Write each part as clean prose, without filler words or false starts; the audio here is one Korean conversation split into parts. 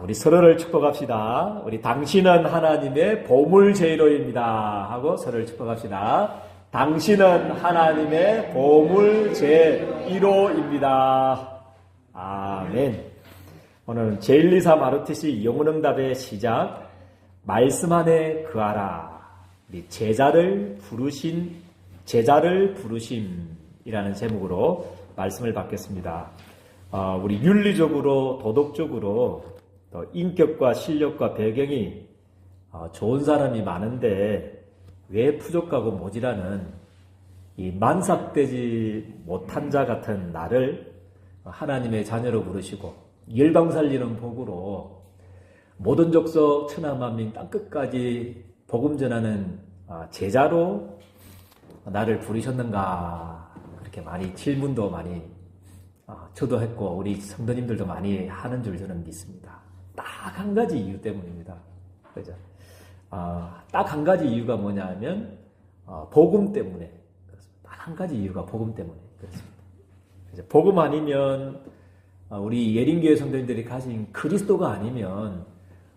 우리 서로를 축복합시다. 우리 당신은 하나님의 보물제로입니다 하고 서로를 축복합시다. 당신은 하나님의 보물제로입니다. 아멘. 오늘은 제124 마르티시 영혼응답의 시작, 말씀 안에 거하라. 우리 제자를 부르심이라는 제목으로 말씀을 받겠습니다. 우리 윤리적으로, 도덕적으로, 또 인격과 실력과 배경이 좋은 사람이 많은데 왜 부족하고 모자라는 이 만삭되지 못한 자 같은 나를 하나님의 자녀로 부르시고 열방 살리는 복으로 모든 족속 천하만민 땅끝까지 복음 전하는 제자로 나를 부르셨는가, 그렇게 많이 질문도 많이 저도 했고 우리 성도님들도 많이 하는 줄 저는 믿습니다. 딱 한 가지 이유 때문입니다. 그죠? 딱 한 가지 이유가 뭐냐 하면 복음 때문에 그렇습니다. 딱 한 가지 이유가 복음 때문에 그렇습니다. 그죠? 복음 아니면 우리 예린교회 성도님들이 가진 그리스도가 아니면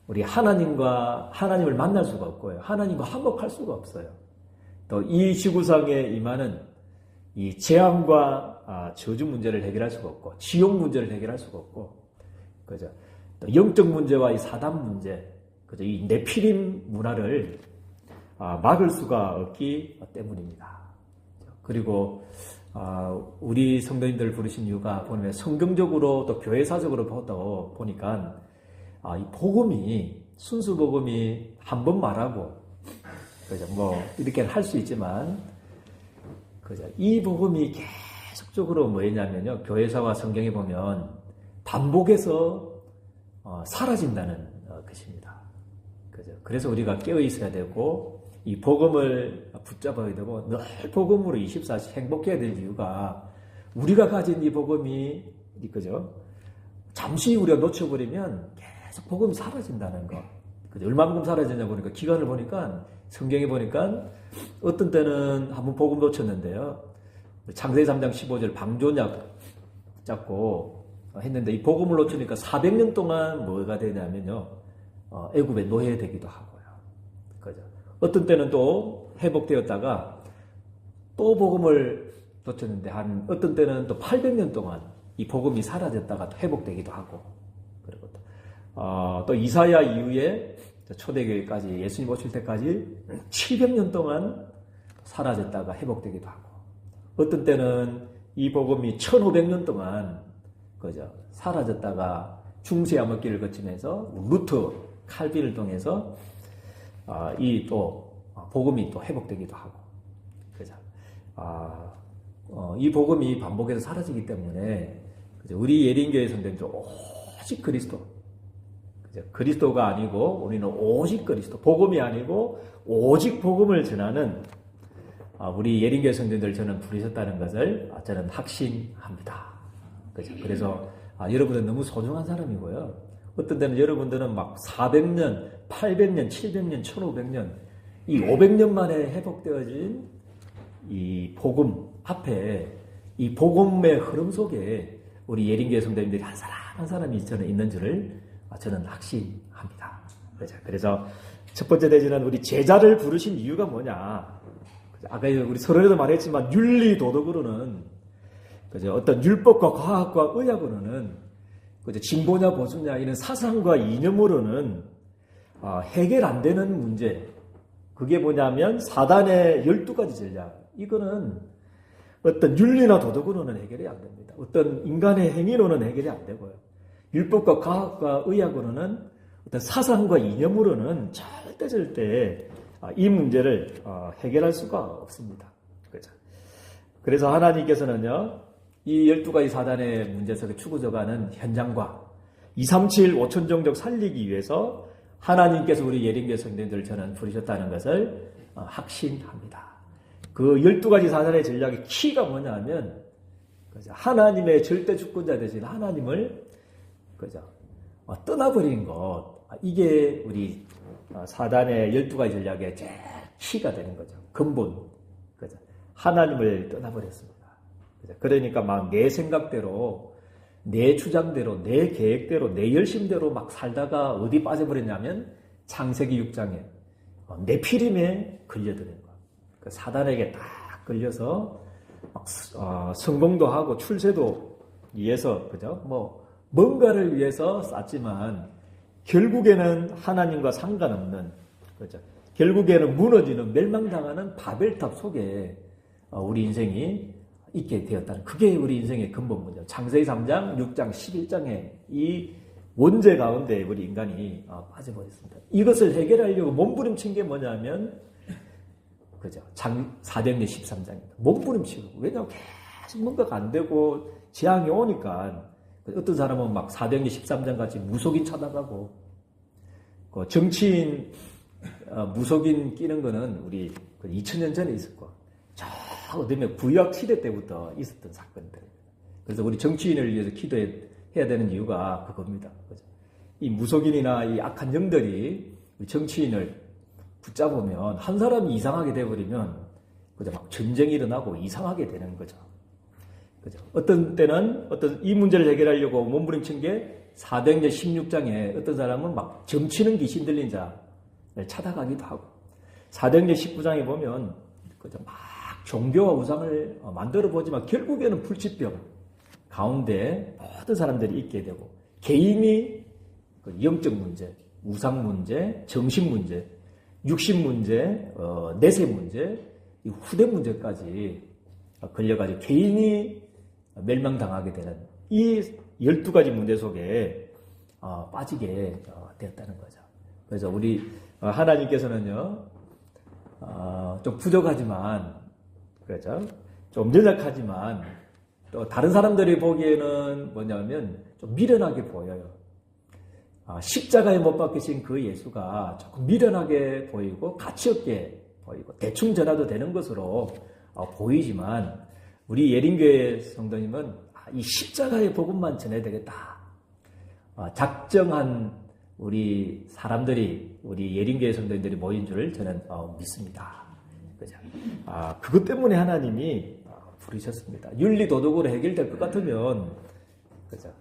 우리 하나님을 만날 수가 없고요. 하나님과 화목할 수가 없어요. 또 이 지구상에 임하는 이 재앙과 저주 문제를 해결할 수가 없고, 지옥 문제를 해결할 수가 없고, 그죠? 또 영적 문제와 이 사단 문제, 그죠? 이 네피림 문화를 막을 수가 없기 때문입니다. 그리고 우리 성도님들 부르신 이유가 보면 성경적으로 또 교회사적으로 보니까 이 복음이, 순수 복음이 한 번 말하고, 그죠? 뭐 이렇게 할 수 있지만, 그죠? 이 복음이 계속적으로 뭐냐면요, 교회사와 성경에 보면 반복해서 사라진다는 것입니다. 그죠? 그래서 우리가 깨어 있어야 되고 이 복음을 붙잡아야 되고 늘 복음으로 24시 행복해야 될 이유가, 우리가 가진 이 복음이, 그죠? 잠시 우리가 놓쳐버리면 계속 복음이 사라진다는 거. 그죠? 얼마만큼 사라지냐 보니까 기간을 보니까 성경에 보니까 어떤 때는 한번 복음 놓쳤는데요. 창세기 3장 15절 방조약 잡고 했는데 이 복음을 놓치니까 400년 동안 뭐가 되냐면요, 애굽의 노예되기도 하고요. 그죠? 어떤 때는 또 회복되었다가 또 복음을 놓쳤는데 어떤 때는 또 800년 동안 이 복음이 사라졌다가 또 회복되기도 하고, 그리고 또 이사야 이후에 초대교회까지 예수님 오실 때까지 700년 동안 사라졌다가 회복되기도 하고, 어떤 때는 이 복음이 1500년 동안 그죠? 사라졌다가 중세 암흑기를 거치면서 루터 칼빈을 통해서 이 또 복음이 또 회복되기도 하고, 그죠? 이 복음이 반복해서 사라지기 때문에, 그죠? 우리 예린교회 성도님들 오직 그리스도, 그죠? 그리스도가 아니고 우리는 오직 그리스도, 복음이 아니고 오직 복음을 전하는 우리 예린교회 성도님들 저는 부르셨다는 것을 저는 확신합니다. 그죠? 그래서 여러분은 너무 소중한 사람이고요. 어떤 때는 여러분들은 막 400년, 800년, 700년, 1500년, 이 500년 만에 회복되어진 이 복음 앞에, 이 복음의 흐름 속에 우리 예린교회 성도님들이 한 사람 한 사람이 저는 있는 줄을 저는 확신합니다. 그래서 첫 번째 대지는 우리 제자를 부르신 이유가 뭐냐? 아까 우리 서론에도 말했지만 윤리 도덕으로는, 그죠? 어떤 율법과 과학과 의학으로는, 그죠? 진보냐 보수냐 이런 사상과 이념으로는 해결 안 되는 문제. 그게 뭐냐면 사단의 12가지 전략. 이거는 어떤 윤리나 도덕으로는 해결이 안 됩니다. 어떤 인간의 행위로는 해결이 안 되고요. 율법과 과학과 의학으로는, 어떤 사상과 이념으로는 절대 이 문제를 해결할 수가 없습니다. 그죠? 그래서 하나님께서는요, 이 12가지 사단의 문제 속에 추구져가는 현장과 237 5천 종족 살리기 위해서 하나님께서 우리 예린교회 성도님들을 저는 부르셨다는 것을 확신합니다. 그 12가지 사단의 전략의 키가 뭐냐 하면, 그죠? 하나님의 절대 주권자 되신 하나님을, 그죠? 떠나버린 것, 이게 우리 사단의 12가지 전략의 제일 키가 되는 거죠. 근본. 그죠? 하나님을 떠나버렸습니다. 그죠? 그러니까 막 내 생각대로 내 주장대로, 내 계획대로, 내 열심대로 막 살다가 어디 빠져버렸냐면 창세기 6장에 네피림에 걸려드는 거야. 그 사단에게 딱 걸려서 막 성공도 하고 출세도 위해서, 그죠? 뭔가를 위해서 쌓지만 결국에는 하나님과 상관없는, 그죠? 결국에는 무너지는 멸망당하는 바벨탑 속에 우리 인생이 있게 되었다는, 그게 우리 인생의 근본 문제. 창세기 3장, 6장, 11장에 이 원죄 가운데 우리 인간이 빠져버렸습니다. 이것을 해결하려고 몸부림친 게 뭐냐면, 그죠? 사도행전 13장입니다. 몸부림치고. 왜냐하면 계속 뭔가가 안 되고 재앙이 오니까, 어떤 사람은 막 사도행전 13장 같이 무속인 찾아가고, 정치인 무속인 끼는 거는 우리 2000년 전에 있었고, 저 어디면 구약 시대 때부터 있었던 사건들. 그래서 우리 정치인을 위해서 기도해야 되는 이유가 그겁니다. 그죠? 이 무속인이나 이 악한 영들이 정치인을 붙잡으면, 한 사람이 이상하게 돼버리면, 그죠? 막 전쟁이 일어나고 이상하게 되는 거죠. 그죠? 어떤 때는 이 문제를 해결하려고 몸부림친 게 사도행전 16장에 어떤 사람은 막 점치는 귀신 들린 자를 찾아가기도 하고, 사도행전 19장에 보면, 그죠? 막 종교와 우상을 만들어 보지만 결국에는 불치병 가운데 모든 사람들이 있게 되고, 개인이 영적 문제, 우상 문제, 정신 문제, 육신 문제, 내세 문제, 후대 문제까지 걸려가지고 개인이 멸망당하게 되는 이 12가지 문제 속에 빠지게 되었다는 거죠. 그래서 우리 하나님께서는요, 좀 부족하지만, 그렇죠? 좀 연약하지만, 또 다른 사람들이 보기에는 뭐냐면 좀 미련하게 보여요. 십자가에 못 박히신 그 예수가 조금 미련하게 보이고 가치 없게 보이고 대충 전화도 되는 것으로 보이지만, 우리 예린교회 성도님은 이 십자가의 복음만 전해야 되겠다. 작정한 우리 사람들이, 우리 예린교회 성도님들이 모인 줄을 저는 믿습니다. 그죠? 그것 때문에 하나님이 부르셨습니다. 윤리도덕으로 해결될 것 같으면, 그죠?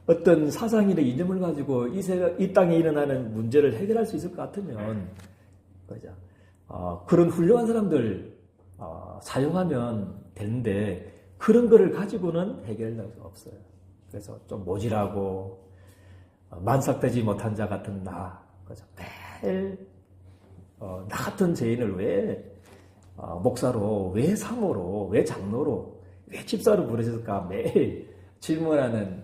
어떤 사상이나 이념을 가지고 이 땅에 일어나는 문제를 해결할 수 있을 것 같으면, 그죠? 그런 훌륭한 사람들 사용하면 되는데, 그런 거를 가지고는 해결할 수 없어요. 그래서 좀 모질하고 만삭되지 못한 자 같은 나, 그죠? 매일 나 같은 죄인을 왜 목사로, 왜 사모로, 왜 장로로, 왜 집사로 부르셨을까 매일 질문하는,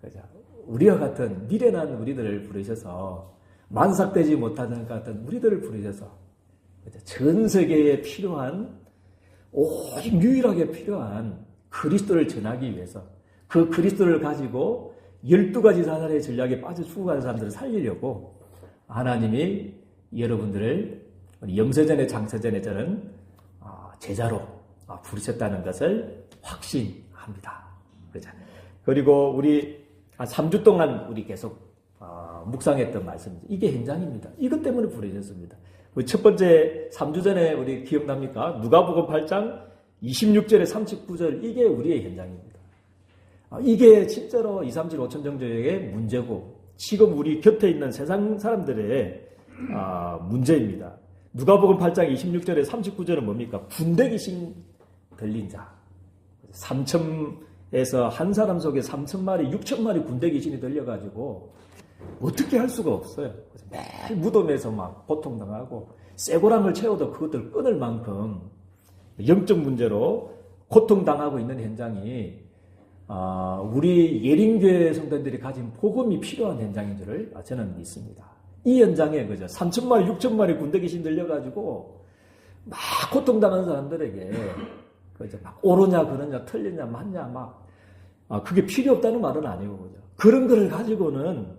그죠? 우리와 같은 미련한 우리들을 부르셔서, 만삭되지 못하는 것 같은 우리들을 부르셔서, 그죠? 전 세계에 필요한, 오직 유일하게 필요한 그리스도를 전하기 위해서, 그 그리스도를 가지고 12가지 사단의 전략에 빠져 죽어가는 사람들을 살리려고 하나님이 여러분들을 영세전에 장세전에 저는 제자로 부르셨다는 것을 확신합니다. 그죠? 그리고 우리 3주 동안 우리 계속 묵상했던 말씀이죠. 이게 현장입니다. 이것 때문에 부르셨습니다. 첫 번째 3주 전에 우리 기억납니까? 누가복음 8장 26절에 39절, 이게 우리의 현장입니다. 이게 진짜로 2, 3, 7, 5천 정도의 문제고, 지금 우리 곁에 있는 세상 사람들의 문제입니다. 누가복음 8장 26절에 39절은 뭡니까? 군대 귀신 들린 자. 3천에서 한 사람 속에 3천마리, 6천마리 군대 귀신이 들려가지고 어떻게 할 수가 없어요. 매일 무덤에서 막 고통당하고, 쇠고랑을 채워도 그것들 끊을 만큼 영적 문제로 고통당하고 있는 현장이 우리 예린교회 성도들이 가진 복음이 필요한 현장인 줄을 저는 믿습니다. 이 현장에, 그죠? 3천마리, 6천마리 군대 귀신 들려가지고 막 고통당하는 사람들에게, 그죠? 막 옳으냐, 그러냐, 틀리냐, 맞냐, 막, 그게 필요 없다는 말은 아니고, 그죠? 그런 거를 가지고는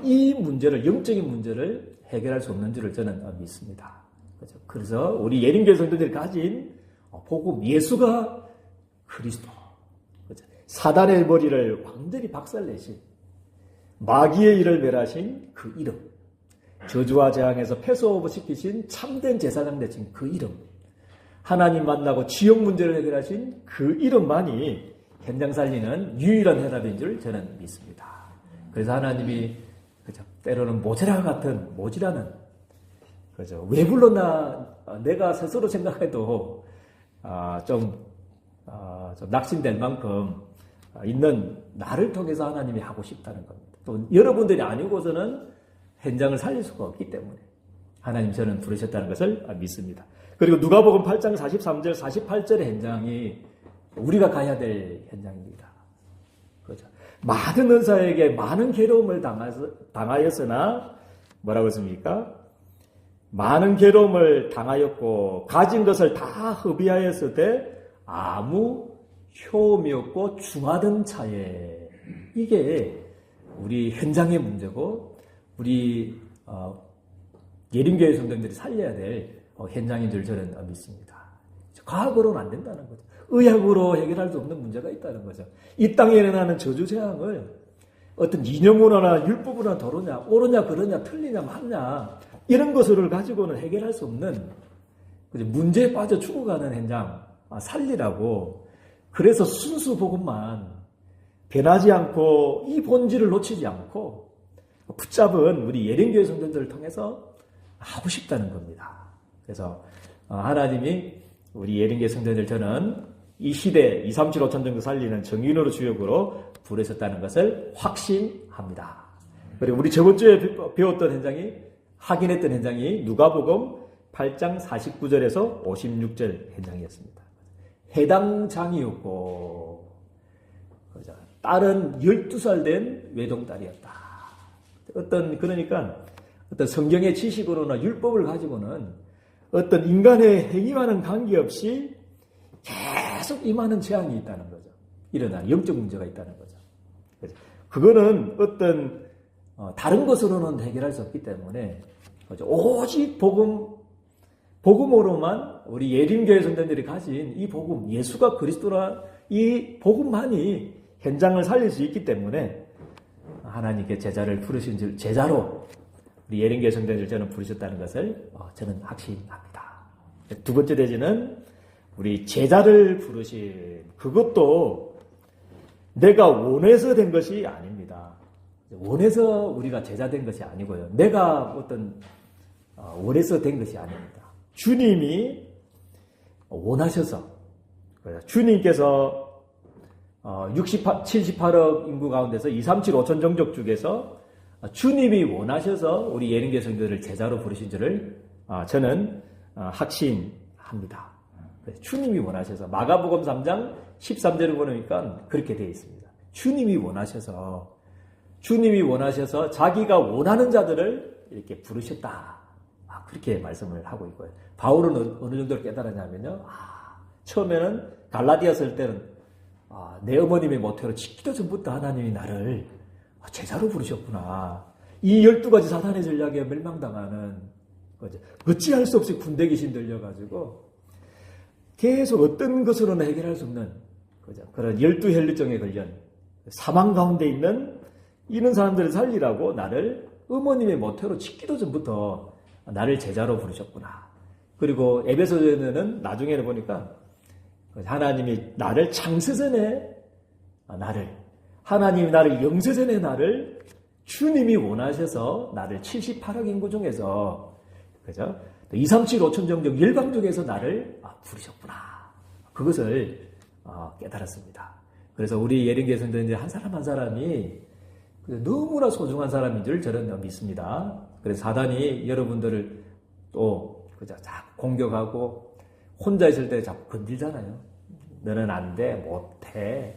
이 문제를, 영적인 문제를 해결할 수 없는 줄을 저는 믿습니다. 그죠? 그래서 우리 예린교회 성도들이 가진 복음, 예수가 그리스도, 그죠? 사단의 머리를 완전히 박살내신, 마귀의 일을 멸하신 그 이름, 저주와 재앙에서 패스오버 시키신 참된 제사장 되신 그 이름, 하나님 만나고 지역 문제를 해결하신 그 이름만이 현장 살리는 유일한 해답인 줄 저는 믿습니다. 그래서 하나님이 그죠? 때로는 모자라 같은 모지라는 그죠? 왜 불렀나 내가 스스로 생각해도 좀 낙심될 만큼 있는 나를 통해서 하나님이 하고 싶다는 겁니다. 또 여러분들이 아니고서는 현장을 살릴 수가 없기 때문에 하나님 저는 부르셨다는 것을 믿습니다. 그리고 누가복음 8장 43절 48절의 현장이 우리가 가야 될 현장입니다. 그렇죠? 많은 은사에게 많은 괴로움을 당하였으나 뭐라고 했습니까? 많은 괴로움을 당하였고 가진 것을 다 허비하였을 때 아무 효험이 없고 중하던 차에 이게 우리 현장의 문제고 우리 예림교회 성도들이 살려야 될 현장인 줄 저는 믿습니다. 과학으로는 안 된다는 거죠. 의학으로 해결할 수 없는 문제가 있다는 거죠. 이 땅에 일어나는 저주 재앙을 어떤 이념으로나 율법으로나 도로냐, 옳으냐, 그러냐, 틀리냐, 맞냐 이런 것을 가지고는 해결할 수 없는 문제에 빠져 죽어가는 현장 살리라고 그래서 순수 복음만 변하지 않고 이 본질을 놓치지 않고 붙잡은 우리 예림교회 성도들을 통해서 하고 싶다는 겁니다. 그래서 하나님이 우리 예림교회 성도들 저는 이 시대 237 5천 정도 살리는 정인으로 주역으로 부르셨다는 것을 확신합니다. 그리고 우리 저번 주에 배웠던 현장이 확인했던 현장이 누가복음 8장 49절에서 56절 현장이었습니다. 해당 장이었고 딸은 12살 된 외동딸이었다. 그러니까 어떤 성경의 지식으로나 율법을 가지고는 어떤 인간의 행위와는 관계없이 계속 임하는 재앙이 있다는 거죠. 일어나는 영적 문제가 있다는 거죠. 그거는 어떤 다른 것으로는 해결할 수 없기 때문에 오직 복음으로만 우리 예림교회 성도들이 가진 이 복음, 예수가 그리스도라 이 복음만이 현장을 살릴 수 있기 때문에 하나님께 제자를 부르신 줄 제자로 우리 예림교회 성도들 저는 부르셨다는 것을 저는 확신합니다. 두 번째 대지는 우리 제자를 부르신 그것도 내가 원해서 된 것이 아닙니다. 원해서 우리가 제자 된 것이 아니고요. 내가 원해서 된 것이 아닙니다. 주님이 원하셔서 주님께서 78억 인구 가운데서 237 5천 종족 중에서 주님이 원하셔서 우리 예림교회 성도들을 제자로 부르신 줄을 저는 확신합니다. 주님이 원하셔서 마가복음 3장 13절을 보니까 그렇게 되어 있습니다. 주님이 원하셔서 자기가 원하는 자들을 이렇게 부르셨다. 그렇게 말씀을 하고 있고요. 바울은 어느 정도로 깨달았냐면요. 처음에는 갈라디아 쓸 때는 내 어머님의 모태로 짓기도 전부터 하나님이 나를 제자로 부르셨구나. 이 12가지 사단의 전략에 멸망당하는 거죠. 어찌할 수 없이 군대 귀신 들려가지고 계속 어떤 것으로는 해결할 수 없는 거죠. 그런 12혈류증에 걸린 사망 가운데 이런 사람들을 살리라고 나를 어머님의 모태로 짓기도 전부터 나를 제자로 부르셨구나. 그리고 에베소서에는 나중에는 보니까 하나님이 나를 창세전에 하나님이 나를 영세전에 나를 주님이 원하셔서 나를 78억 인구 중에서 그죠? 237 5천 정도 열방중에서 나를 부르셨구나. 그것을 깨달았습니다. 그래서 우리 예림교회 성도들 한 사람 한 사람이 너무나 소중한 사람인 줄 저는 믿습니다. 그래서 사단이 여러분들을 또 자꾸 공격하고 혼자 있을 때 자꾸 건들잖아요. 너는 안 돼, 못해,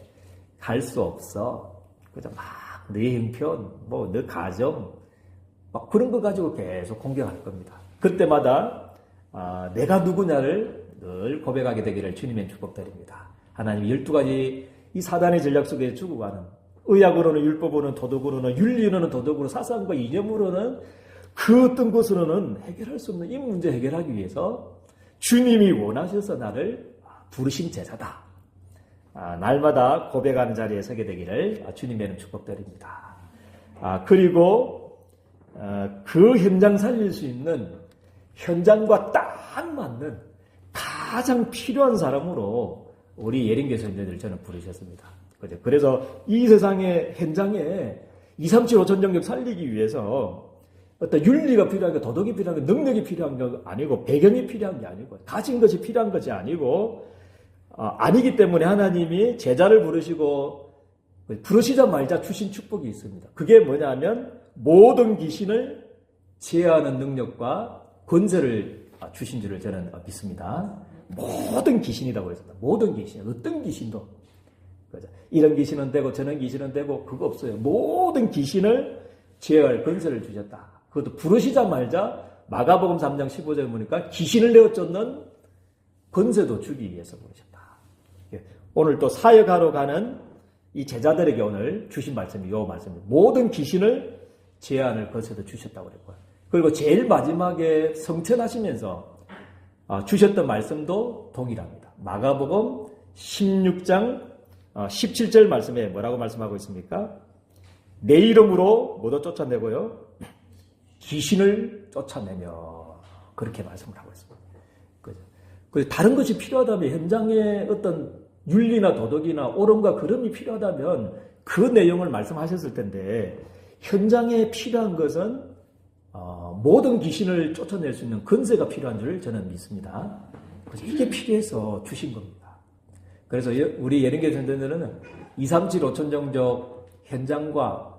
갈 수 없어. 그죠? 네 형편, 너 가정, 그런 거 가지고 계속 공격할 겁니다. 그때마다 내가 누구냐를 늘 고백하게 되기를 주님의 축복드립니다. 하나님 12가지 이 사단의 전략 속에 죽어가는 의학으로는 율법으로는 도덕으로는 윤리로는 도덕으로 사상과 이념으로는 그 어떤 것으로는 해결할 수 없는 이 문제 해결하기 위해서 주님이 원하셔서 나를 부르신 제자다. 날마다 고백하는 자리에 서게 되기를 주님의 이름 축복드립니다. 그리고 그 현장 살릴 수 있는 현장과 딱 맞는 가장 필요한 사람으로 우리 예린교회 성도님들 저는 부르셨습니다. 그래서 이 세상의 현장에 237 5천 영역 살리기 위해서 어떤 윤리가 필요한 게, 도덕이 필요한 게, 능력이 필요한 게 아니고, 배경이 필요한 게 아니고, 가진 것이 필요한 것이 아니고, 아니기 때문에 하나님이 제자를 부르시고, 부르시자마자 주신 축복이 있습니다. 그게 뭐냐면, 모든 귀신을 제어하는 능력과 권세를 주신 줄을 저는 믿습니다. 모든 귀신이라고 했습니다. 모든 귀신, 어떤 귀신도. 이런 귀신은 되고, 저런 귀신은 되고, 그거 없어요. 모든 귀신을 제어할 권세를 주셨다. 그것도 부르시자마자 마가복음 3장 15절에 보니까 귀신을 내어 쫓는 권세도 주기 위해서 부르셨다. 오늘 또 사역하러 가는 이 제자들에게 오늘 주신 말씀이 요 말씀입니다. 모든 귀신을 제어하는 권세도 주셨다고 그랬고요. 그리고 제일 마지막에 성천하시면서 주셨던 말씀도 동일합니다. 마가복음 16장 17절 말씀에 뭐라고 말씀하고 있습니까? 내 이름으로 모두 쫓아내고요. 귀신을 쫓아내며 그렇게 말씀을 하고 있습니다. 그죠? 다른 것이 필요하다면 현장에 어떤 윤리나 도덕이나 옳음과 그름이 필요하다면 그 내용을 말씀하셨을 텐데 현장에 필요한 것은 모든 귀신을 쫓아낼 수 있는 권세가 필요한 줄 저는 믿습니다. 그래서 이게 필요해서 주신 겁니다. 그래서 우리 예린교회 성도들은 237 5천 정적 현장과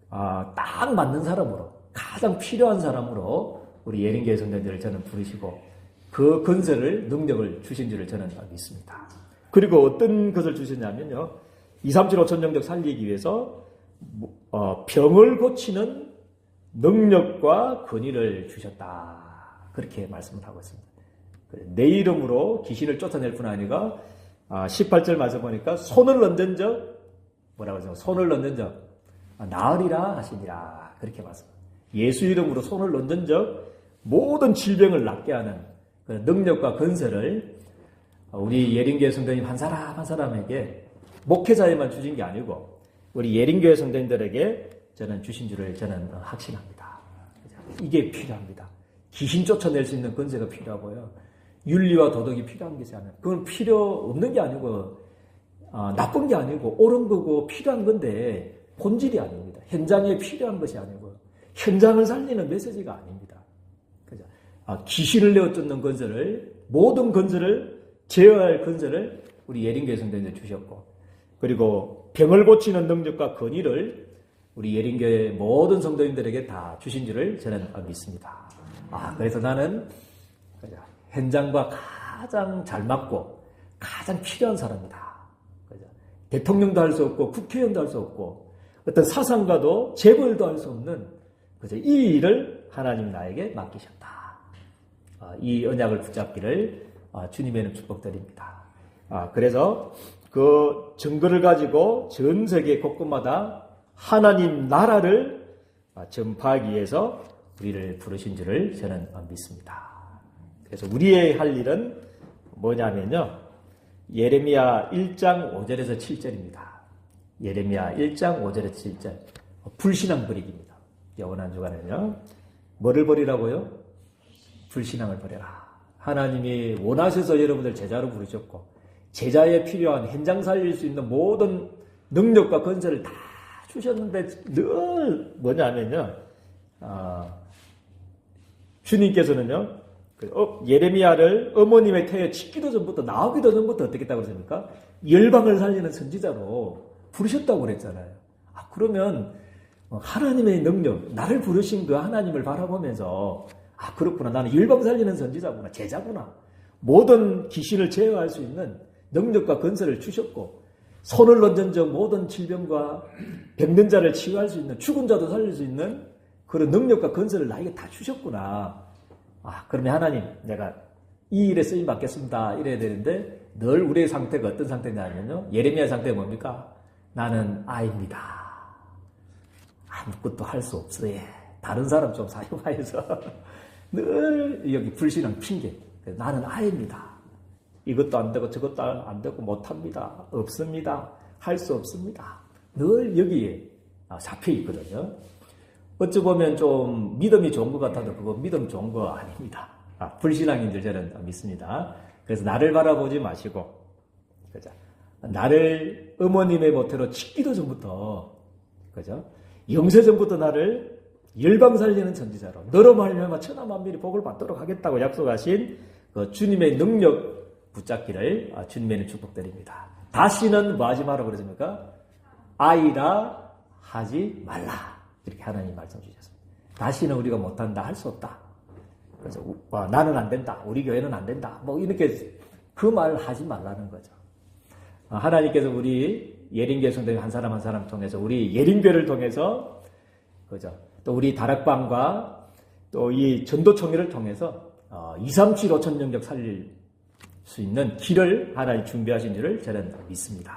딱 맞는 사람으로 가장 필요한 사람으로 우리 예린교회 성도들을 저는 부르시고 그 권세를 능력을 주신 줄을 저는 믿습니다. 그리고 어떤 것을 주셨냐면요. 237 5천 정적 살리기 위해서 병을 고치는 능력과 권위를 주셨다. 그렇게 말씀을 하고 있습니다. 내 이름으로 귀신을 쫓아낼 뿐 아니라 18절 말씀 보니까 손을 얹은 적 뭐라고 하죠? 손을 얹은 적 나으리라 하시니라. 그렇게 말씀합니다. 예수 이름으로 손을 얹은 적 모든 질병을 낫게 하는 그 능력과 권세를 우리 예린교회 성도님 한 사람 한 사람에게 목회자에만 주신 게 아니고 우리 예린교회 성도님들에게 저는 주신 줄을 저는 확신합니다. 이게 필요합니다. 귀신 쫓아낼 수 있는 권세가 필요하고요. 윤리와 도덕이 필요한 것이 아니에요. 그건 필요 없는 게 아니고 나쁜 게 아니고 옳은 거고 필요한 건데 본질이 아닙니다. 현장에 필요한 것이 아니고 현장을 살리는 메시지가 아닙니다. 그죠? 귀신을 내어 쫓는 권세를 모든 권세를 제어할 권세를 우리 예린교회 성도님들 주셨고 그리고 병을 고치는 능력과 권위를 우리 예린교회 모든 성도님들에게 다 주신 줄을 저는 믿습니다. 그래서 나는 현장과 가장 잘 맞고 가장 필요한 사람이다. 그죠? 대통령도 할 수 없고 국회의원도 할 수 없고 어떤 사상가도 재벌도 할 수 없는 그죠? 이 일을 하나님 나에게 맡기셨다. 이 언약을 붙잡기를 주님의 이름 축복드립니다. 그래서 그 증거를 가지고 전 세계 곳곳마다 하나님 나라를 전파하기 위해서 우리를 부르신 줄을 저는 믿습니다. 그래서 우리의 할 일은 뭐냐면요. 예레미야 1장 5절에서 7절입니다. 예레미야 1장 5절에서 7절. 불신앙 버리기입니다. 영원한 주간에는요. 뭐를 버리라고요? 불신앙을 버려라. 하나님이 원하셔서 여러분들 제자로 부르셨고 제자에 필요한 현장 살릴 수 있는 모든 능력과 건설을 다 주셨는데 늘 뭐냐면요. 주님께서는요. 예레미야를 어머님의 태에 짓기도 전부터 나오기도 전부터 어떻게 했다고 그랬습니까? 열방을 살리는 선지자로 부르셨다고 그랬잖아요. 그러면 하나님의 능력, 나를 부르신 그 하나님을 바라보면서 그렇구나. 나는 열방 살리는 선지자구나. 제자구나. 모든 귀신을 제어할 수 있는 능력과 건설을 주셨고 손을 얹은 적 모든 질병과 병든 자를 치유할 수 있는 죽은 자도 살릴 수 있는 그런 능력과 건설을 나에게 다 주셨구나. 그러면 하나님 내가 이 일에 쓰임 받겠습니다. 이래야 되는데 늘 우리의 상태가 어떤 상태냐면요. 예레미야의 상태가 뭡니까? 나는 아이입니다. 아무것도 할 수 없어요. 다른 사람 좀 사용하여서 늘 여기 불신앙 핑계. 나는 아이입니다. 이것도 안 되고 저것도 안 되고 못합니다. 없습니다. 할 수 없습니다. 늘 여기에 잡혀 있거든요. 어찌 보면 좀 믿음이 좋은 것 같아도 그거 믿음 좋은 거 아닙니다. 불신앙인 줄 저는 믿습니다. 그래서 나를 바라보지 마시고 그죠? 나를 어머님의 모태로 짓기도 전부터, 그죠? 영세 전부터 나를 열방 살리는 선지자로 너로 말미암아 천하 만민이 복을 받도록 하겠다고 약속하신 그 주님의 능력 붙잡기를 주님의 축복드립니다. 다시는 뭐 하지 마라 그러십니까? 아이라 하지 말라. 이렇게 하나님 말씀 주셨습니다. 다시는 우리가 못한다, 할 수 없다. 그래서 나는 안 된다, 우리 교회는 안 된다. 뭐 이렇게 그 말을 하지 말라는 거죠. 하나님께서 우리 예린교회 성도님 한 사람 한 사람 통해서 우리 예린교회를 통해서 그죠? 또 우리 다락방과 또 이 전도총회를 통해서 237 5천 영역 살릴 수 있는 길을 하나님 준비하신 줄을 저는 믿습니다.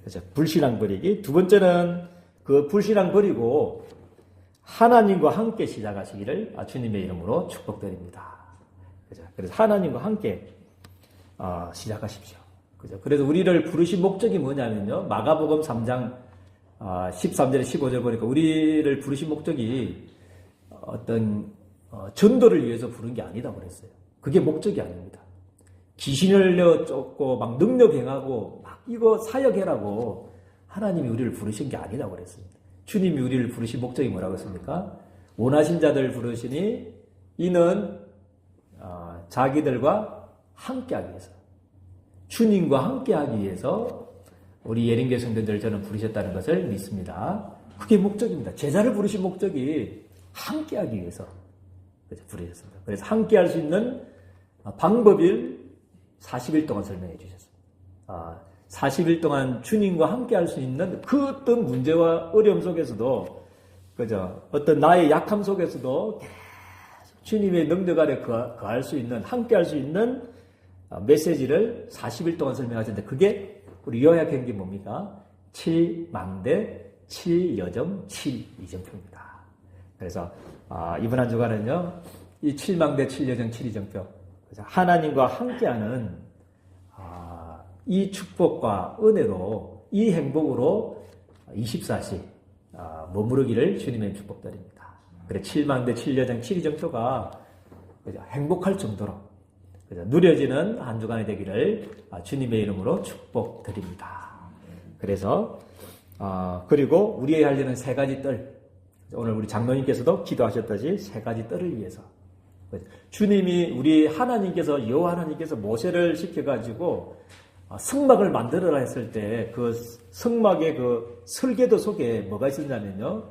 그래서 불신앙 버리기. 두 번째는 그 불신앙 버리고 하나님과 함께 시작하시기를 주님의 이름으로 축복드립니다. 그죠? 그래서 하나님과 함께 시작하십시오. 그죠? 그래서 우리를 부르신 목적이 뭐냐면요. 마가복음 3장 13절에 15절 보니까 우리를 부르신 목적이 어떤 전도를 위해서 부른 게 아니다 그랬어요. 그게 목적이 아닙니다. 귀신을 내어 쫓고 막 능력 행하고 막 이거 사역해라고 하나님이 우리를 부르신 게 아니다 그랬습니다. 주님이 우리를 부르신 목적이 뭐라고 했습니까? 원하신 자들 부르시니 이는 자기들과 함께하기 위해서, 주님과 함께하기 위해서 우리 예린교회 성도들 저는 부르셨다는 것을 믿습니다. 그게 목적입니다. 제자를 부르신 목적이 함께하기 위해서 부르셨습니다. 그래서 함께할 수 있는 방법을 40일 동안 설명해 주셨습니다. 40일 동안 주님과 함께할 수 있는 그 어떤 문제와 어려움 속에서도, 그죠? 어떤 나의 약함 속에서도 계속 주님의 능력 아래 거할 수 있는, 함께할 수 있는 메시지를 40일 동안 설명하셨는데 그게 우리 요약한 게 뭡니까? 7망대 7여정 7이정표입니다. 그래서 이번 한 주간은요, 이 7망대 7여정 7이정표, 하나님과 함께하는 이 축복과 은혜로, 이 행복으로 24시 머무르기를 주님의 축복드립니다. 그래 7망대 7여정 7이정표가 행복할 정도로 누려지는 한 주간이 되기를 주님의 이름으로 축복드립니다. 그래서 그리고 우리의 하려는 세 가지 뜰, 오늘 우리 장로님께서도 기도하셨듯이 세 가지 뜰을 위해서 주님이 우리 하나님께서 여호와 하나님께서 모세를 시켜가지고 성막을 만들어라 했을 때 그 성막의 그 설계도 속에 뭐가 있었냐면요,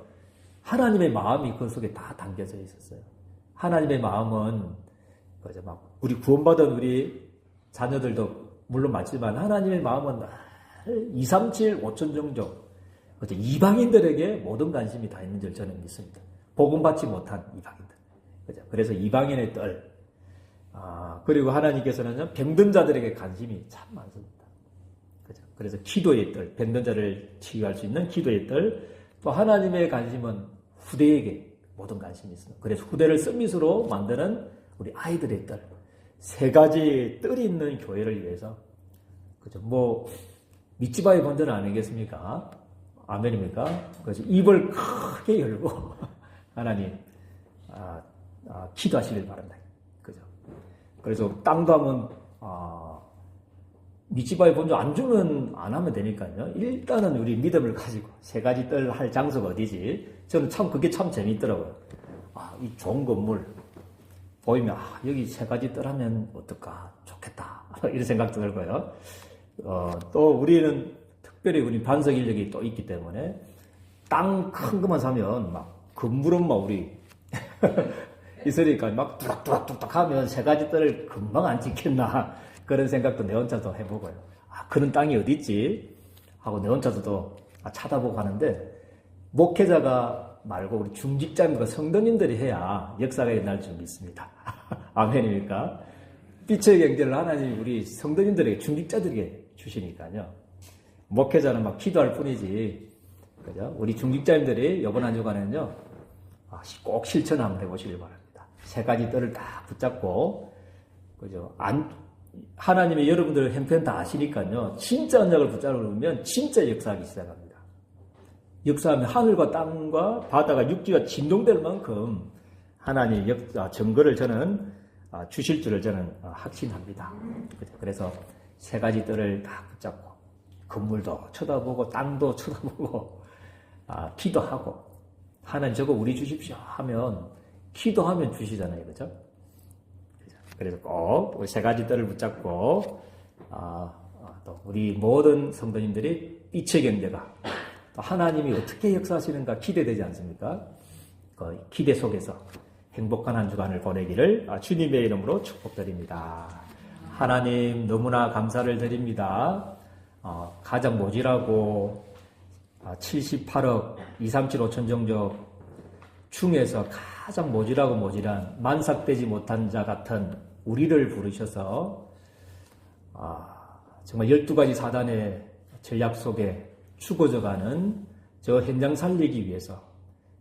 하나님의 마음이 그 속에 다 담겨져 있었어요. 하나님의 마음은 그죠, 막 우리 구원받은 우리 자녀들도 물론 맞지만 하나님의 마음은 237 5천 종족, 그죠, 이방인들에게 모든 관심이 다 있는 줄 저는 믿습니다. 복음받지 못한 이방인들. 그죠? 그래서 이방인의 뜰. 그리고 하나님께서는 병든 자들에게 관심이 참 많습니다. 그죠? 그래서 기도의 뜰, 병든 자를 치유할 수 있는 기도의 뜰. 또 하나님의 관심은 후대에게 모든 관심이 있습니다. 그래서 후대를 서밋으로 만드는 우리 아이들의 뜰. 세 가지 뜰이 있는 교회를 위해서. 그죠? 뭐, 밑지바의 본전은 아니겠습니까? 아멘입니까? 그래서 입을 크게 열고, 하나님, 기도하시길 바란다. 그죠? 그래서 땅도 하면, 밑지바의 본전 안 주면 안 하면 되니까요. 일단은 우리 믿음을 가지고, 세 가지 뜰 할 장소가 어디지? 저는 참, 그게 참 재밌더라고요. 이 좋은 건물, 보이면, 여기 세 가지 뜰 하면 어떨까? 좋겠다. 이런 생각도 들고요. 또 우리는 특별히 우리 반석 인력이 또 있기 때문에 땅 큰 것만 사면 막 건물은 막 우리 있으니까 막 뚜락뚜락뚜락 하면 세 가지 뜰을 금방 안 짓겠나 그런 생각도 내 혼자도 해보고요. 그런 땅이 어디 있지? 하고 내 혼자도 찾아보고 하는데 목회자가 말고 우리 중직자님과 성도님들이 해야 역사가 일어날 줄 믿습니다. 아멘입니까? 빛의 경제를 하나님이 우리 성도님들에게 중직자들에게 주시니까요. 목회자는 막 기도할 뿐이지, 그죠? 우리 중직자님들이 이번 한 주간에는요, 꼭 실천 한번 해보시길 바랍니다. 세 가지 뜰을 다 붙잡고, 그죠? 하나님의 여러분들 형편 다 아시니까요. 진짜 언약을 붙잡으면 진짜 역사하기 시작합니다. 역사하면 하늘과 땅과 바다가 육지가 진동될 만큼 하나님의 증거를 저는 주실 줄을 저는 확신합니다. 그래서 세 가지 뜰을 다 붙잡고 건물도 쳐다보고 땅도 쳐다보고 기도하고 하나님 저거 우리 주십시오 하면 기도하면 주시잖아요. 그죠? 그래서 꼭 세 가지 뜰을 붙잡고 또 우리 모든 성도님들이 삐체견대가 또 하나님이 어떻게 역사하시는가 기대되지 않습니까? 그 기대 속에서 행복한 한 주간을 보내기를 주님의 이름으로 축복드립니다. 하나님 너무나 감사를 드립니다. 가장 모질하고 78억 237 5천 종족 중에서 가장 모질한 만삭되지 못한 자 같은 우리를 부르셔서 정말 12가지 사단의 전략 속에 죽어져가는 저 현장 살리기 위해서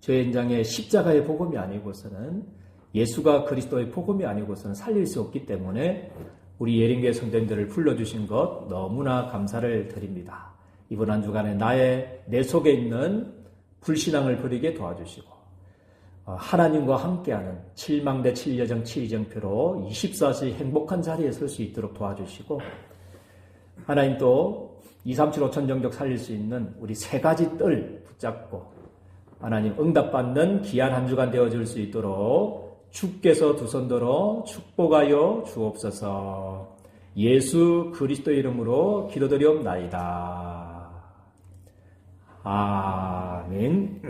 저 현장의 십자가의 복음이 아니고서는 예수가 그리스도의 복음이 아니고서는 살릴 수 없기 때문에 우리 예림교회 성도님들을 불러주신 것 너무나 감사를 드립니다. 이번 한 주간에 내 속에 있는 불신앙을 버리게 도와주시고 하나님과 함께하는 7망대 7여정 7이정표로 24시 행복한 자리에 설 수 있도록 도와주시고 하나님 또 237 5천 정적 살릴 수 있는 우리 세 가지 뜰 붙잡고 하나님 응답받는 귀한 한 주간 되어줄 수 있도록 주께서 두 손 들어 축복하여 주옵소서. 예수 그리스도 이름으로 기도드리옵나이다. 아멘.